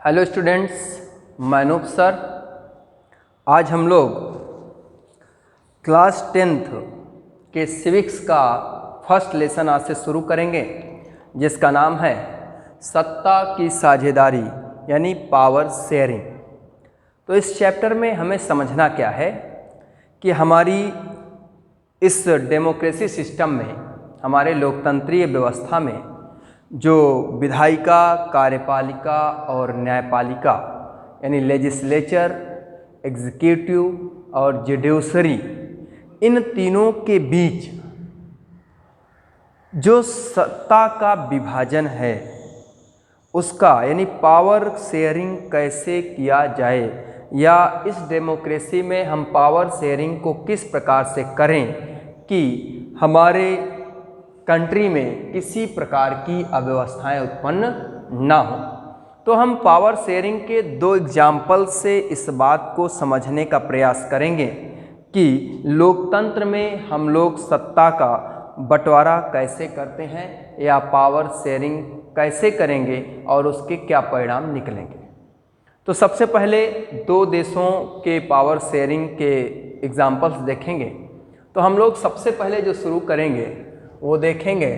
Hello students, मैं Anoop sir. आज हम लोग क्लास 10th के सिविक्स का फर्स्ट लेसन आज से शुरू करेंगे, जिसका नाम है सत्ता की साझेदारी यानी पावर शेयरिंग। तो इस चैप्टर में हमें समझना क्या है कि हमारी इस डेमोक्रेसी सिस्टम में, हमारे लोकतंत्रीय व्यवस्था में जो विधायिका, कार्यपालिका और न्यायपालिका यानी लेजिस्लेचर, एग्जीक्यूटिव और जुडिशरी, इन तीनों के बीच जो सत्ता का विभाजन है उसका यानी पावर शेयरिंग कैसे किया जाए, या इस डेमोक्रेसी में हम पावर शेयरिंग को किस प्रकार से करें कि हमारे कंट्री में किसी प्रकार की अव्यवस्थाएं उत्पन्न ना हो। तो हम पावर शेयरिंग के दो एग्जाम्पल से इस बात को समझने का प्रयास करेंगे कि लोकतंत्र में हम लोग सत्ता का बंटवारा कैसे करते हैं या पावर शेयरिंग कैसे करेंगे और उसके क्या परिणाम निकलेंगे। तो सबसे पहले दो देशों के पावर शेयरिंग के एग्जाम्पल्स देखेंगे। तो हम लोग सबसे पहले जो शुरू करेंगे वो देखेंगे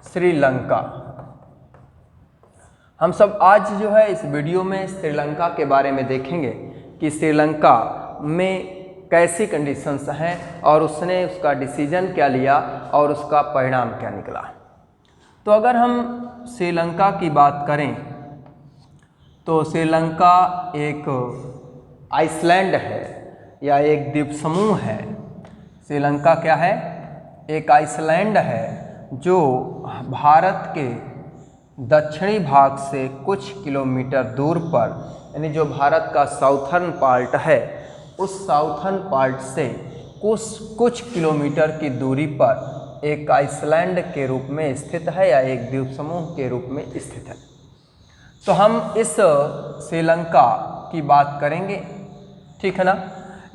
श्रीलंका। हम सब आज जो है इस वीडियो में श्रीलंका के बारे में देखेंगे कि श्रीलंका में कैसी कंडीशंस हैं और उसने उसका डिसीजन क्या लिया और उसका परिणाम क्या निकला। तो अगर हम श्रीलंका की बात करें तो श्रीलंका एक आइसलैंड है या एक द्वीप समूह है। श्रीलंका क्या है? एक आइसलैंड है जो भारत के दक्षिणी भाग से कुछ किलोमीटर दूर पर, यानी जो भारत का साउथर्न पार्ट है उस साउथर्न पार्ट से कुछ किलोमीटर की दूरी पर एक आइसलैंड के रूप में स्थित है या एक द्वीप समूह के रूप में स्थित है। तो हम इस श्रीलंका की बात करेंगे, ठीक है ना।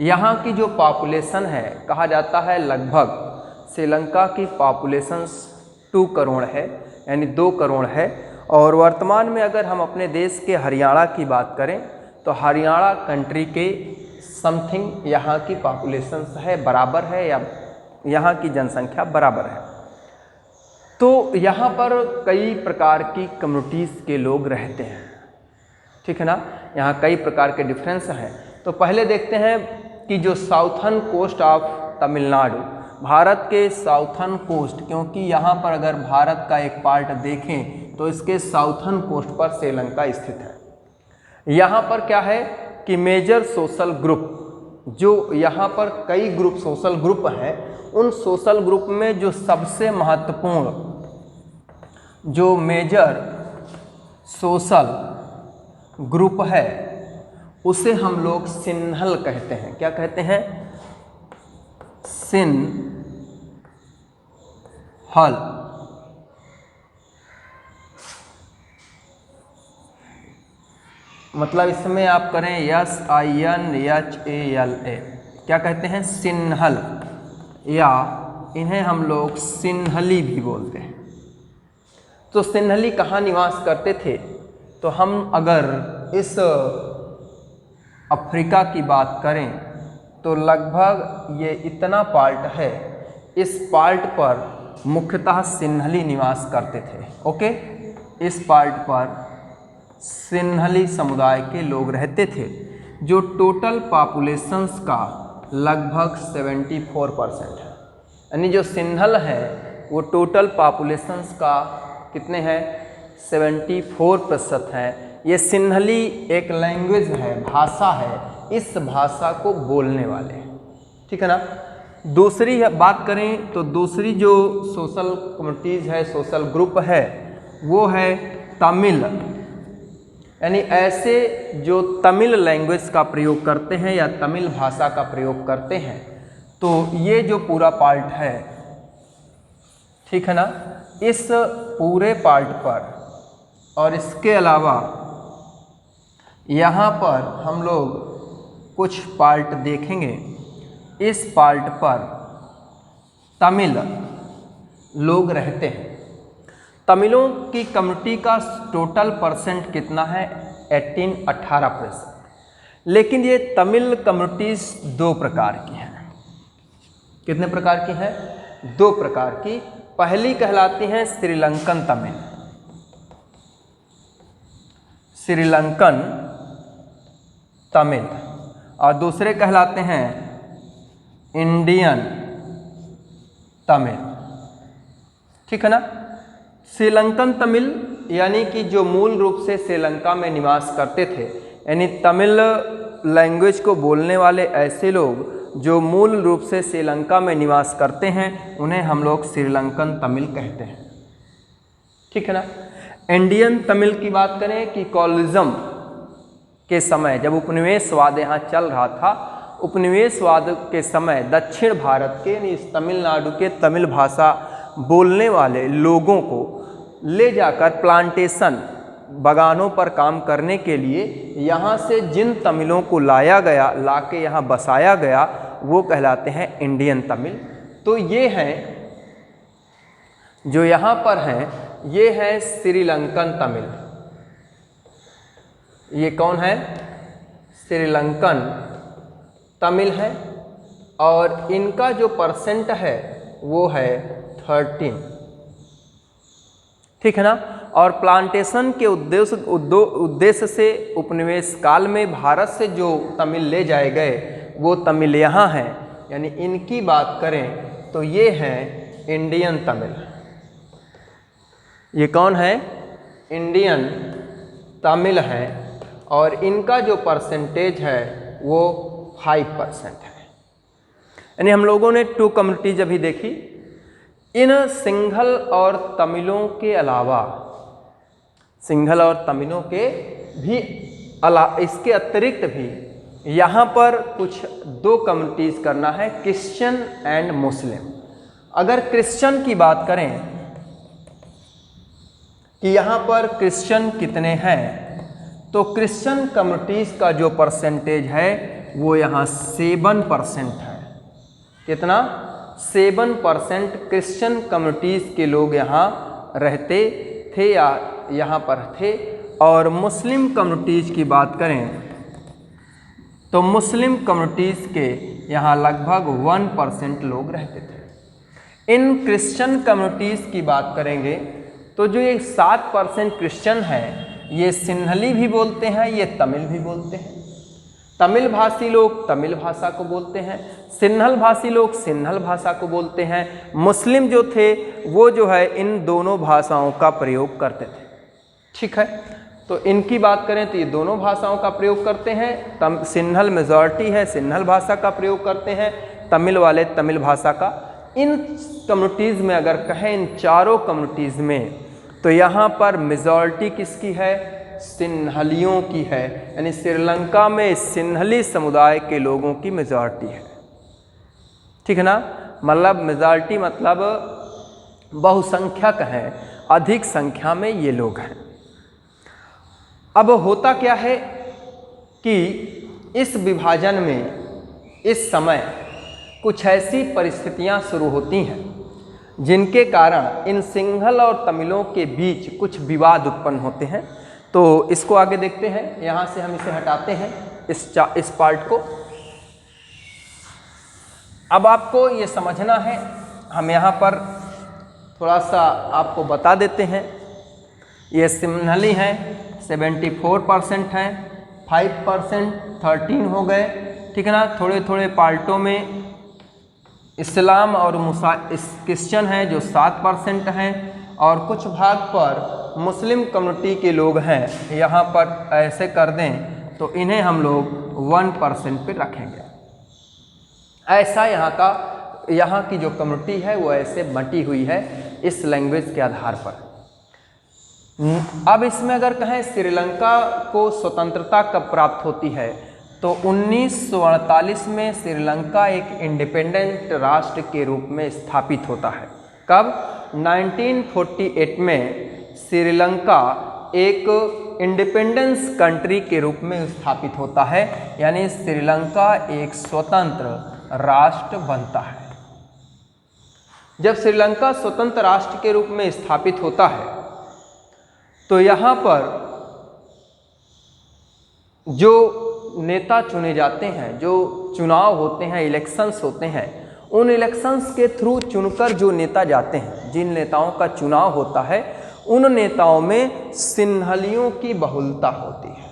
यहाँ की जो पॉपुलेशन है, कहा जाता है लगभग श्रीलंका की पॉपुलेशन 2 करोड़ है, यानी 2 करोड़ है। और वर्तमान में अगर हम अपने देश के हरियाणा की बात करें तो हरियाणा कंट्री के समथिंग यहाँ की पॉपुलेशन है, बराबर है, या यहाँ की जनसंख्या बराबर है। तो यहाँ पर कई प्रकार की कम्युनिटीज़ के लोग रहते हैं, ठीक है ना। यहाँ कई प्रकार के डिफरेंस हैं। तो पहले देखते हैं कि जो southern coast of Tamil Nadu, Bharat के साउथर्न कोस्ट, क्योंकि यहाँ पर अगर भारत का एक पार्ट देखें तो इसके साउथर्न कोस्ट पर श्रीलंका स्थित है। यहाँ पर क्या है कि मेजर सोशल ग्रुप, जो यहाँ पर कई ग्रुप सोशल ग्रुप हैं, उन सोशल ग्रुप में जो सबसे महत्वपूर्ण जो मेजर सोशल ग्रुप है उसे हम लोग सिन्हल कहते हैं। क्या कहते हैं? सिन्हल। मतलब इसमें आप करें SINHALA, क्या कहते हैं? सिन्हल, या इन्हें हम लोग सिन्हली भी बोलते हैं। तो सिन्हली कहाँ निवास करते थे? तो हम अगर इस अफ्रीका की बात करें तो लगभग ये इतना पार्ट है, इस पार्ट पर मुख्यतः सिन्हली निवास करते थे। ओके, इस पार्ट पर सिन्हली समुदाय के लोग रहते थे, जो टोटल पॉपुलेशंस का लगभग 74% है। यानी जो सिन्हल है वो टोटल पॉपुलेशंस का कितने हैं? 74% है। ये सिन्हली एक लैंग्वेज है, भाषा है, इस भाषा को बोलने वाले हैं, ठीक है ना। दूसरी बात करें तो दूसरी जो सोशल कम्युनिटीज़ है, सोशल ग्रुप है, वो है तमिल। यानी ऐसे जो तमिल लैंग्वेज का प्रयोग करते हैं या तमिल भाषा का प्रयोग करते हैं। तो ये जो पूरा पार्ट है, ठीक है ना, इस पूरे पार्ट पर, और इसके अलावा यहाँ पर हम लोग कुछ पार्ट देखेंगे। इस पार्ट पर तमिल लोग रहते हैं। तमिलों की कम्युनिटी का टोटल परसेंट कितना है? 18% लेकिन ये तमिल कम्युनिटीज़ दो प्रकार की हैं। कितने प्रकार की हैं? दो प्रकार की। पहली कहलाती हैं श्रीलंकन तमिल, श्रीलंकन तमिल, और दूसरे कहलाते हैं इंडियन तमिल। ठीक है ना? श्रीलंकन तमिल यानी कि जो मूल रूप से श्रीलंका में निवास करते थे, यानी तमिल लैंग्वेज को बोलने वाले ऐसे लोग जो मूल रूप से श्रीलंका में निवास करते हैं, उन्हें हम लोग श्रीलंकन तमिल कहते हैं। ठीक है ना? इंडियन तमिल की बात करें कि कॉलोनिज्म के समय जब उपनिवेशवाद यहाँ चल रहा था, उपनिवेशवाद के समय दक्षिण भारत के यानी तमिलनाडु के तमिल भाषा बोलने वाले लोगों को ले जाकर प्लांटेशन बागानों पर काम करने के लिए यहाँ से जिन तमिलों को ला के यहाँ बसाया गया, वो कहलाते हैं इंडियन तमिल। तो ये हैं जो यहाँ पर हैं, ये है श्रीलंकन तमिल। ये कौन है? श्रीलंकन तमिल है, और इनका जो परसेंट है वो है 13। ठीक है ना? और प्लांटेशन के उद्देश्य से उपनिवेश काल में भारत से जो तमिल ले जाए गए, वो तमिल यहाँ हैं। यानी इनकी बात करें तो ये हैं इंडियन तमिल। ये कौन है? इंडियन तमिल हैं, और इनका जो परसेंटेज है वो 5% है। यानी हम लोगों ने 2 कम्युनिटीज अभी देखी। इन सिंघल और तमिलों के अलावा, सिंघल और तमिलों के भी इसके अतिरिक्त भी यहाँ पर कुछ 2 कम्युनिटीज़ करना है, क्रिश्चियन एंड मुस्लिम। अगर क्रिश्चियन की बात करें कि यहाँ पर क्रिश्चियन कितने हैं, तो क्रिश्चियन कम्युनिटीज़ का जो परसेंटेज है वो यहाँ 7% है। कितना? 7% क्रिश्चियन कम्युनिटीज़ के लोग यहाँ रहते थे या यहाँ पर थे। और मुस्लिम कम्युनिटीज़ की बात करें तो मुस्लिम कम्युनिटीज़ के यहाँ लगभग 1% लोग रहते थे। इन क्रिश्चियन कम्युनिटीज़ की बात करेंगे तो जो ये 7% क्रिश्चियन हैं, ये सिन्हली भी बोलते हैं, ये तमिल भी बोलते हैं। तमिल भाषी लोग तमिल भाषा को बोलते हैं, सिन्हल भाषी लोग सिन्हल भाषा को बोलते हैं। मुस्लिम जो थे वो जो है इन दोनों भाषाओं का प्रयोग करते थे। ठीक है? तो इनकी बात करें तो ये दोनों भाषाओं का प्रयोग करते हैं। सिन्हल मेजॉरिटी है, सिन्हल भाषा का प्रयोग करते हैं, तमिल वाले तमिल भाषा का। इन कम्युनिटीज़ में अगर कहें, इन चारों कम्युनिटीज़ में, तो यहाँ पर मेजॉरिटी किसकी है? सिन्हलियों की है। यानी श्रीलंका में सिन्हली समुदाय के लोगों की मेजॉरिटी है। ठीक है ना? मतलब मेजॉरिटी मतलब बहुसंख्यक हैं, अधिक संख्या में ये लोग हैं। अब होता क्या है कि इस विभाजन में इस समय कुछ ऐसी परिस्थितियां शुरू होती हैं जिनके कारण इन सिंघल और तमिलों के बीच कुछ विवाद उत्पन्न होते हैं। तो इसको आगे देखते हैं। यहाँ से हम इसे हटाते हैं, इस पार्ट को। अब आपको ये समझना है, हम यहाँ पर थोड़ा सा आपको बता देते हैं। ये सिन्हली हैं, 74% हैं, 5% 13 हो गए। ठीक है ना? थोड़े थोड़े पार्टों में इस्लाम और क्रिश्चियन हैं जो 7% हैं, और कुछ भाग पर मुस्लिम कम्युनिटी के लोग हैं। यहाँ पर ऐसे कर दें तो इन्हें हम लोग 1% पे रखेंगे। ऐसा यहाँ की जो कम्युनिटी है वो ऐसे बटी हुई है इस लैंग्वेज के आधार पर। अब इसमें अगर कहें श्रीलंका को स्वतंत्रता कब प्राप्त होती है, तो 1948 में श्रीलंका एक इंडिपेंडेंट राष्ट्र के रूप में स्थापित होता है। कब? 1948 में श्रीलंका एक इंडिपेंडेंस कंट्री के रूप में स्थापित होता है। यानी श्रीलंका एक स्वतंत्र राष्ट्र बनता है। जब श्रीलंका स्वतंत्र राष्ट्र के रूप में स्थापित होता है तो यहाँ पर जो नेता चुने जाते हैं, जो चुनाव होते हैं, इलेक्शंस होते हैं, उन इलेक्शंस के थ्रू चुनकर जो नेता जाते हैं, जिन नेताओं का चुनाव होता है, उन नेताओं में सिन्हलियों की बहुलता होती है,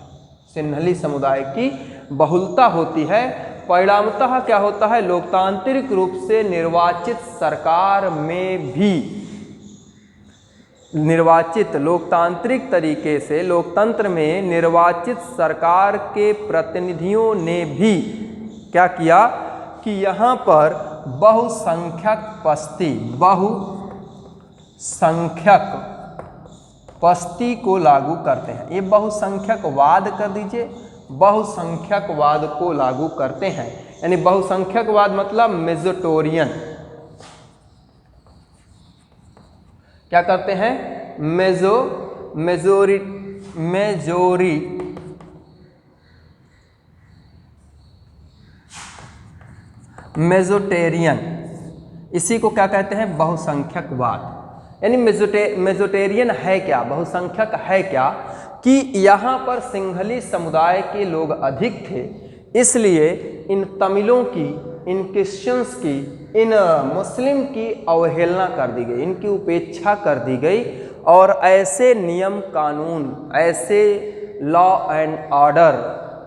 सिन्हली समुदाय की बहुलता होती है। परिणामतः क्या होता है, लोकतांत्रिक रूप से निर्वाचित सरकार में भी, निर्वाचित लोकतांत्रिक तरीके से लोकतंत्र में निर्वाचित सरकार के प्रतिनिधियों ने भी क्या किया कि यहाँ पर बहुसंख्यक पस्ती को लागू करते हैं। ये बहुसंख्यकवाद कर दीजिए, बहुसंख्यकवाद को लागू करते हैं। यानी बहुसंख्यकवाद मतलब मेजोरिटेरियन, क्या करते हैं, मेजोरिटेरियन, इसी को क्या कहते हैं, बहुसंख्यकवाद। यानी मेजोरिटेरियन है क्या, बहुसंख्यक है क्या, कि यहाँ पर सिंहली समुदाय के लोग अधिक थे, इसलिए इन तमिलों की, इन क्रिश्चियंस की, इन मुस्लिम की अवहेलना कर दी गई, इनकी उपेक्षा कर दी गई, और ऐसे नियम कानून, ऐसे लॉ एंड ऑर्डर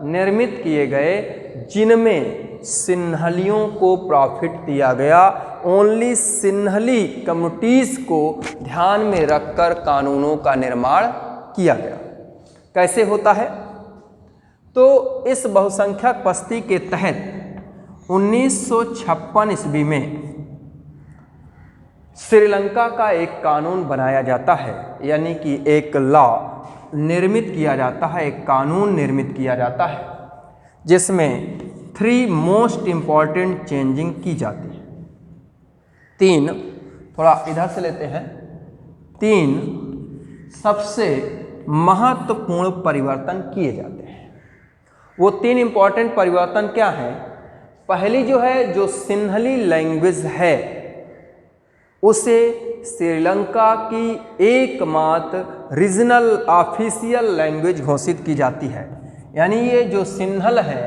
निर्मित किए गए जिनमें सिन्हलियों को प्रॉफिट दिया गया। ओनली सिन्हली कम्युनिटीज़ को ध्यान में रखकर कानूनों का निर्माण किया गया। कैसे होता है, तो इस बहुसंख्यक पस्ती के तहत 1956 ईस्वी में श्रीलंका का एक कानून बनाया जाता है, यानी कि एक लॉ निर्मित किया जाता है, एक कानून निर्मित किया जाता है, जिसमें 3 मोस्ट इम्पॉर्टेंट चेंजिंग की जाती है। 3, थोड़ा इधर से लेते हैं, 3 सबसे महत्वपूर्ण परिवर्तन किए जाते हैं। वो 3 इम्पॉर्टेंट परिवर्तन क्या हैं? पहली जो है, जो सिन्हली लैंग्वेज है उसे श्रीलंका की एकमात्र रीजनल ऑफिशियल लैंग्वेज घोषित की जाती है। यानी ये जो सिन्हल है,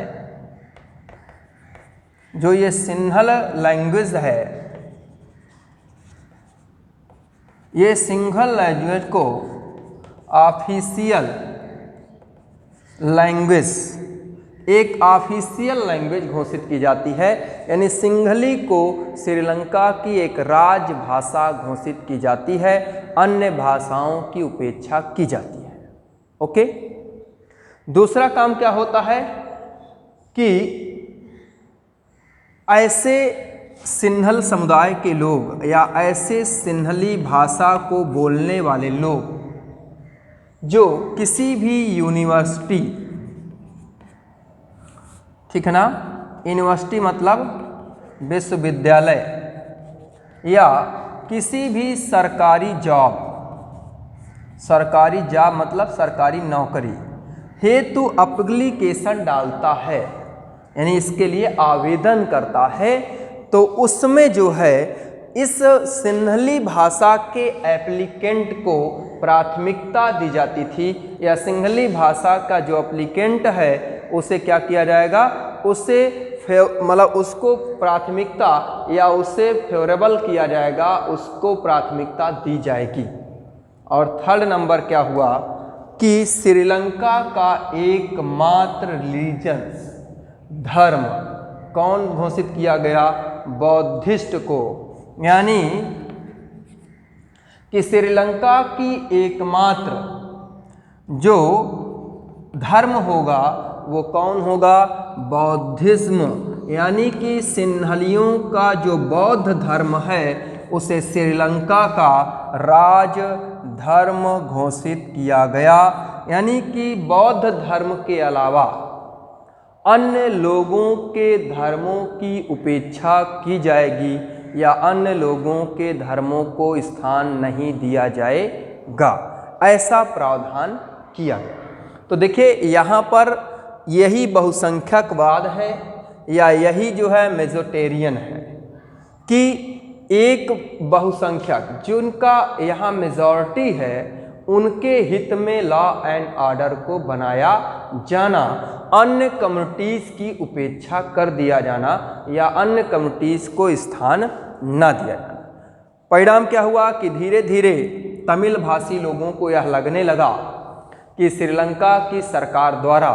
जो ये सिन्हल लैंग्वेज है, ये सिंहल लैंग्वेज को ऑफिशियल लैंग्वेज, एक ऑफिशियल लैंग्वेज घोषित की जाती है। यानी सिंहली को श्रीलंका की एक राजभाषा घोषित की जाती है, अन्य भाषाओं की उपेक्षा की जाती है। ओके। दूसरा काम क्या होता है कि ऐसे सिन्हल समुदाय के लोग या ऐसे सिन्हली भाषा को बोलने वाले लोग जो किसी भी यूनिवर्सिटी, ठीक है ना, यूनिवर्सिटी मतलब विश्वविद्यालय, या किसी भी सरकारी जॉब मतलब सरकारी नौकरी हेतु एप्लीकेशन डालता है, यानी इसके लिए आवेदन करता है, तो उसमें जो है इस सिन्हली भाषा के एप्लीकेंट को प्राथमिकता दी जाती थी, या सिंहली भाषा का जो एप्लीकेंट है उसे क्या किया जाएगा, उसे मतलब उसको प्राथमिकता या उसे फेवरेबल किया जाएगा, उसको प्राथमिकता दी जाएगी। और थर्ड नंबर क्या हुआ कि श्रीलंका का एकमात्र रिलीजन, धर्म कौन घोषित किया गया, बौद्धिस्ट को। यानी कि श्रीलंका की एकमात्र जो धर्म होगा वो कौन होगा, बौद्धिज्म। यानी कि सिन्हलियों का जो बौद्ध धर्म है उसे श्रीलंका का राज धर्म घोषित किया गया। यानी कि बौद्ध धर्म के अलावा अन्य लोगों के धर्मों की उपेक्षा की जाएगी या अन्य लोगों के धर्मों को स्थान नहीं दिया जाएगा, ऐसा प्रावधान किया गया। तो देखिए यहाँ पर यही बहुसंख्यकवाद है या यही जो है मेजोरिटेरियन है कि एक बहुसंख्यक जिनका यहाँ मेजॉरिटी है उनके हित में लॉ एंड ऑर्डर को बनाया जाना, अन्य कम्युनिटीज़ की उपेक्षा कर दिया जाना या अन्य कम्युनिटीज़ को स्थान न दिया जाना। परिणाम क्या हुआ कि धीरे धीरे तमिल भाषी लोगों को यह लगने लगा कि श्रीलंका की सरकार द्वारा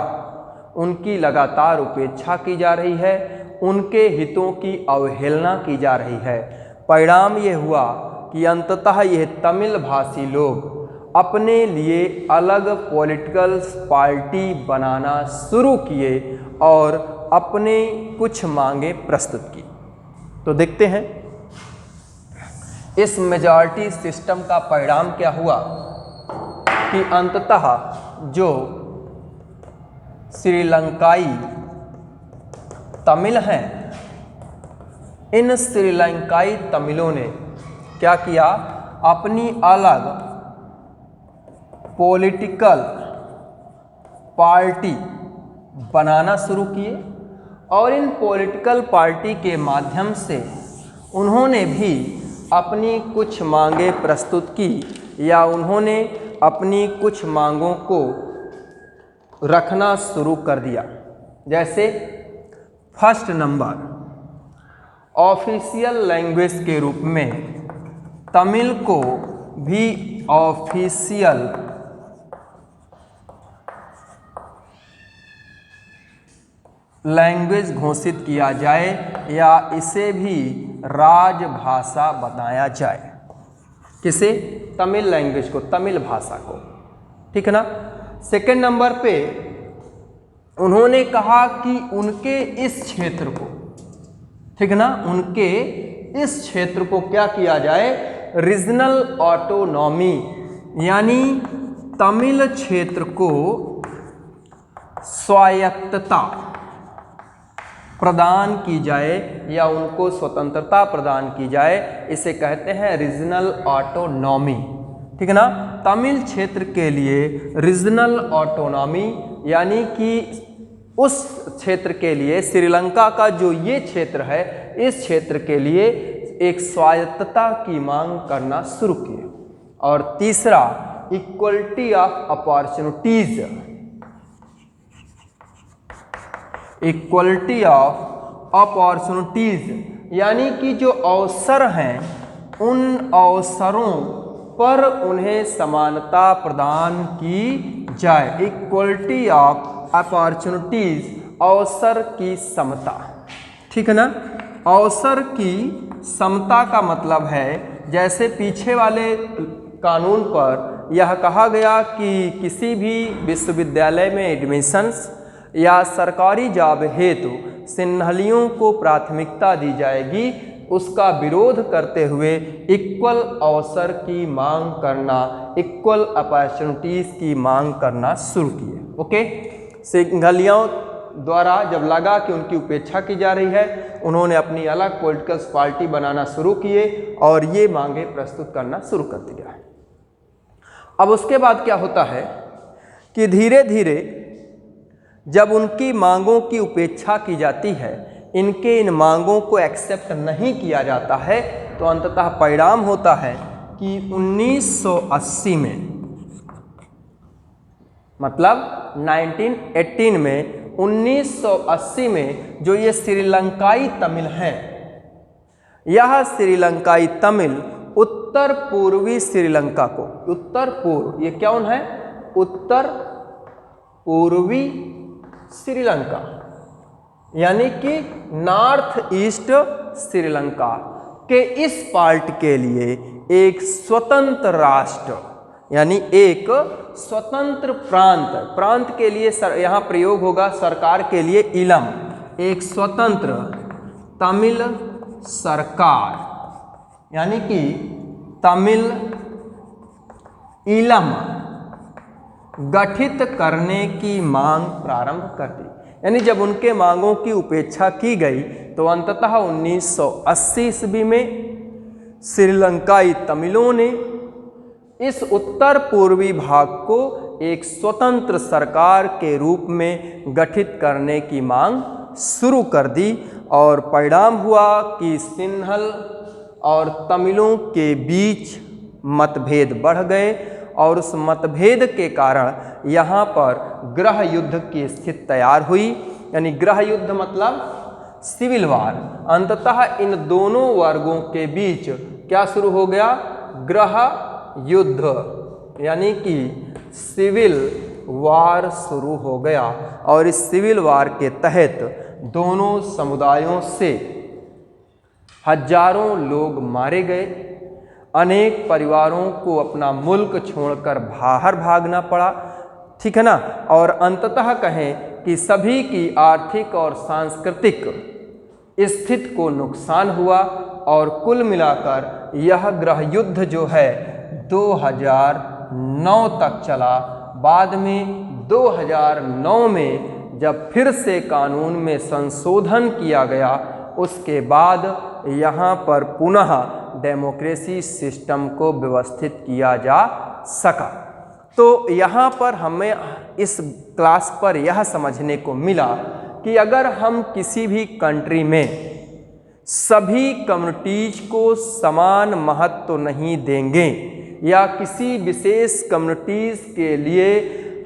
उनकी लगातार उपेक्षा की जा रही है, उनके हितों की अवहेलना की जा रही है। परिणाम ये हुआ कि अंततः यह तमिल भाषी लोग अपने लिए अलग पॉलिटिकल पार्टी बनाना शुरू किए और अपने कुछ मांगे प्रस्तुत की। तो देखते हैं इस मेजॉरिटी सिस्टम का परिणाम क्या हुआ कि अंततः जो श्रीलंकाई तमिल हैं, इन श्रीलंकाई तमिलों ने क्या किया, अपनी अलग पॉलिटिकल पार्टी बनाना शुरू किए और इन पॉलिटिकल पार्टी के माध्यम से उन्होंने भी अपनी कुछ मांगे प्रस्तुत की या उन्होंने अपनी कुछ मांगों को रखना शुरू कर दिया। जैसे फर्स्ट नंबर, ऑफिशियल लैंग्वेज के रूप में तमिल को भी ऑफिशियल लैंग्वेज घोषित किया जाए या इसे भी राजभाषा बनाया जाए। किसे? तमिल लैंग्वेज को, तमिल भाषा को, ठीक है ना। सेकंड नंबर पे उन्होंने कहा कि उनके इस क्षेत्र को, ठीक है ना, उनके इस क्षेत्र को क्या किया जाए, रीजनल ऑटोनॉमी, यानी तमिल क्षेत्र को स्वायत्तता प्रदान की जाए या उनको स्वतंत्रता प्रदान की जाए। इसे कहते हैं रीजनल ऑटोनॉमी, ठीक है ना। तमिल क्षेत्र के लिए रीजनल ऑटोनॉमी यानी कि उस क्षेत्र के लिए, श्रीलंका का जो ये क्षेत्र है, इस क्षेत्र के लिए एक स्वायत्तता की मांग करना शुरू किए। और तीसरा, equality of opportunities, equality of opportunities यानी कि जो अवसर हैं उन अवसरों पर उन्हें समानता प्रदान की जाए। इक्वलिटी ऑफ अपॉर्चुनिटीज, अवसर की समता, ठीक है ना। अवसर की समता का मतलब है, जैसे पीछे वाले कानून पर यह कहा गया कि किसी भी विश्वविद्यालय में एडमिशन्स या सरकारी जॉब हेतु सिन्हलियों को प्राथमिकता दी जाएगी, उसका विरोध करते हुए इक्वल अवसर की मांग करना, इक्वल अपॉर्चुनिटीज की मांग करना शुरू किए। ओके, सिंहलियों द्वारा जब लगा कि उनकी उपेक्षा की जा रही है, उन्होंने अपनी अलग पॉलिटिकल पार्टी बनाना शुरू किए और ये मांगे प्रस्तुत करना शुरू कर दिया। अब उसके बाद क्या होता है कि धीरे धीरे जब उनकी मांगों की उपेक्षा की जाती है, इनके इन मांगों को एक्सेप्ट नहीं किया जाता है, तो अंततः परिणाम होता है कि 1980 में, मतलब 1918 में, 1980 में जो ये श्रीलंकाई तमिल हैं, यह श्रीलंकाई तमिल उत्तर पूर्वी श्रीलंका को, उत्तर पूर्व, ये कौन है, उत्तर पूर्वी श्रीलंका यानी कि नॉर्थ ईस्ट श्रीलंका के इस पार्ट के लिए एक स्वतंत्र राष्ट्र यानी एक स्वतंत्र प्रांत, प्रांत के लिए यहाँ प्रयोग होगा सरकार के लिए इलम, एक स्वतंत्र तमिल सरकार यानी कि तमिल इलम गठित करने की मांग प्रारंभ कर दी। यानी जब उनके मांगों की उपेक्षा की गई तो अंततः 1980 ईस्वी में श्रीलंकाई तमिलों ने इस उत्तर पूर्वी भाग को एक स्वतंत्र सरकार के रूप में गठित करने की मांग शुरू कर दी और परिणाम हुआ कि सिन्हल और तमिलों के बीच मतभेद बढ़ गए और उस मतभेद के कारण यहाँ पर गृह युद्ध की स्थिति तैयार हुई। यानी गृह युद्ध मतलब सिविल वार। अंततः इन दोनों वर्गों के बीच क्या शुरू हो गया? गृह युद्ध, यानी कि सिविल वार शुरू हो गया। और इस सिविल वार के तहत दोनों समुदायों से हजारों लोग मारे गए। अनेक परिवारों को अपना मुल्क छोड़कर बाहर भागना पड़ा, ठीक है ना। और अंततः कहें कि सभी की आर्थिक और सांस्कृतिक स्थिति को नुकसान हुआ और कुल मिलाकर यह गृह युद्ध जो है 2009 तक चला। बाद में 2009 में जब फिर से कानून में संशोधन किया गया, उसके बाद यहाँ पर पुनः डेमोक्रेसी सिस्टम को व्यवस्थित किया जा सका। तो यहाँ पर हमें इस क्लास पर यह समझने को मिला कि अगर हम किसी भी कंट्री में सभी कम्युनिटीज को समान महत्व नहीं देंगे या किसी विशेष कम्युनिटीज के लिए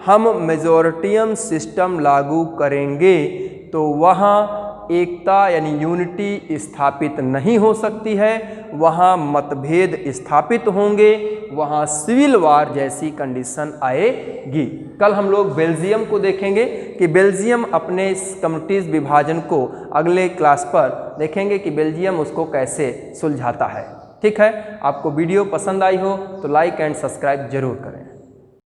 हम मेजॉरिटियम सिस्टम लागू करेंगे तो वहाँ एकता यानी यूनिटी स्थापित नहीं हो सकती है, वहाँ मतभेद स्थापित होंगे, वहाँ सिविल वार जैसी कंडीशन आएगी। कल हम लोग बेल्जियम को देखेंगे कि बेल्जियम अपने इस कम्युनिटीज विभाजन को अगले क्लास पर देखेंगे कि बेल्जियम उसको कैसे सुलझाता है। ठीक है, आपको वीडियो पसंद आई हो तो लाइक एंड सब्सक्राइब जरूर करें।